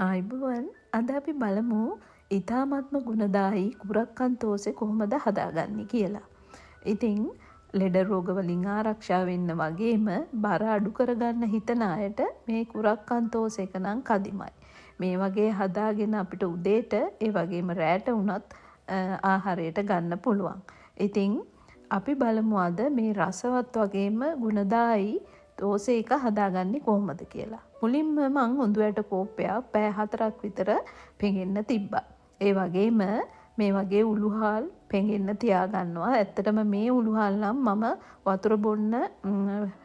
ආයුබෝවන් අද අපි බලමු ඊ타මාත්ම ගුණදායී කුරක්කන්තෝසෙ කොහොමද හදාගන්නේ කියලා. ඉතින් ලෙඩ රෝග වලින් ආරක්ෂා වෙන්න වගේම බර අඩු කරගන්න හිතන අයට මේ කුරක්කන්තෝසෙක නම් කදිමයි. මේ වගේ හදාගෙන අපිට උදේට ඒ වගේම රැට වුණත් ආහාරයට ගන්න පුළුවන්. ඉතින් අපි බලමු අද මේ රසවත් වගේම ගුණදායී දෝසේක හදාගන්නේ කොහොමද කියලා. මුලින්ම මං හොඳට කෝප්පයක් පැය 4ක් විතර පෙඟෙන්න තිබ්බා. ඒ වගේම මේ වගේ උළුහාල් පෙඟෙන්න තියාගන්නවා. ඇත්තටම මේ උළුහාල් නම් මම වතුර බොන්න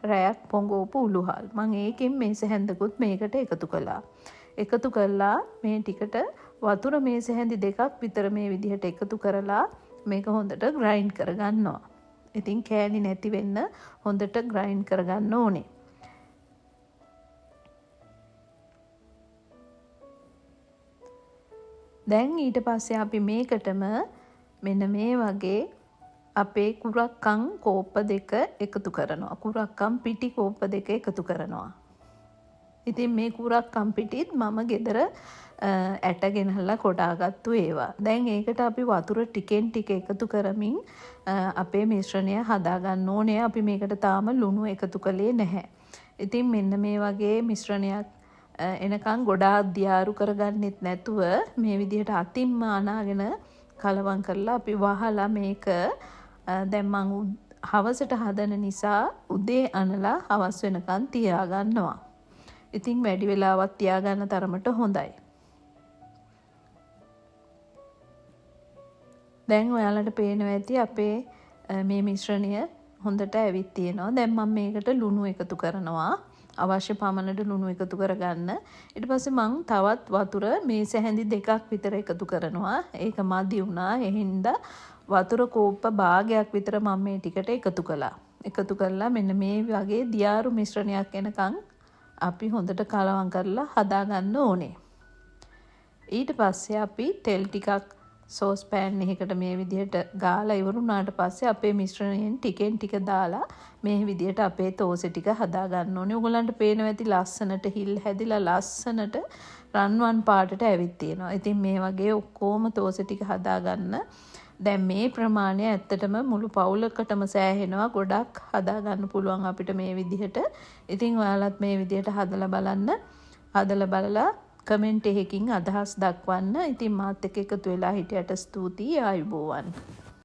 රැයක් පොඟවපු උළුහාල්. මං ඒකෙන් මේස හැන්දකුත් මේකට එකතු කළා. එකතු කළා මේ ටිකට වතුර මේස හැන්දි 2ක් විතර මේ විදිහට එකතු කරලා මේක හොඳට ග්‍රයින්ඩ් කරගන්නවා. ඉතින් කෑලි නැති වෙන්න හොඳට ග්‍රයින්ඩ් කරගන්න ඕනේ. දැන් ඊට පස්සේ අපි මේකටම මෙන්න මේ වගේ අපේ කුරක්කන් කෝප්ප දෙක එකතු කරනවා. කුරක්කන් පිටි කෝප්ප දෙක එකතු කරනවා. ඉතින් මේ කුරක්කන් පිටිත් මම ගෙදර ඇට ගෙනහලා කොටාගත්තු ඒවා. දැන් ඒකට අපි වතුර ටිකෙන් ටික එකතු කරමින් අපේ මිශ්‍රණය හදාගන්න ඕනේ. අපි මේකට තාම ලුණු එකතු කළේ නැහැ. ඉතින් මෙන්න මේ වගේ මිශ්‍රණයක් එනකන් ගොඩාක් දියාරු කරගන්නෙත් නැතුව මේ විදිහට අතින්ම අනාගෙන කලවම් කරලා අපි වහලා මේක දැන් මං හවසට හදන නිසා උදේ අනලා හවස් වෙනකන් තියාගන්නවා. ඉතින් වැඩි වෙලාවක් තියාගන්න තරමට හොඳයි. දැන් ඔයාලට පේනවා ඇති අපේ මේ මිශ්‍රණය හොඳට ඇවිත් තියෙනවා. දැන් මම මේකට ලුණු එකතු කරනවා. අවශ්‍ය පමණට ලුණු එකතු කරගන්න. ඊට පස්සේ මං තවත් වතුර මේස හැඳි 2ක් විතර එකතු කරනවා. ඒක මදි වුණා. ඒ හින්දා වතුර කෝප්ප භාගයක් විතර මම මේ ටිකට එකතු කළා. එකතු කරලා මෙන්න මේ වගේ දියාරු මිශ්‍රණයක් එනකන් අපි හොඳට කලවම් කරලා හදාගන්න ඕනේ. ඊට පස්සේ අපි තෙල් ටිකක් සෝස් පෑන් එකකට මේ විදිහට ගාලා ඉවරුනාට පස්සේ අපේ මිශ්‍රණයෙන් ටිකෙන් ටික දාලා මේ විදිහට අපේ තෝසෙ ටික හදා ගන්න ඕනේ. ඔයගලන්ට පේනවා ඇති ලස්සනට හිල් හැදිලා ලස්සනට රන්වන් පාටට ඇවිත් තියෙනවා. ඉතින් මේ වගේ ඔක්කොම තෝසෙ ටික හදා ගන්න. දැන් මේ ප්‍රමාණය ඇත්තටම මුළු පවුලකටම සෑහෙනවා. ගොඩක් හදා ගන්න පුළුවන් අපිට මේ විදිහට. ඉතින් ඔයාලත් මේ විදිහට හදලා බලන්න. හදලා බලලා කමෙන්ට් එකකින් අදහස් දක්වන්න. ඉතින් මාත් එක්ක එකතු වෙලා හිටියට ස්තුතියි. ආයුබෝවන්.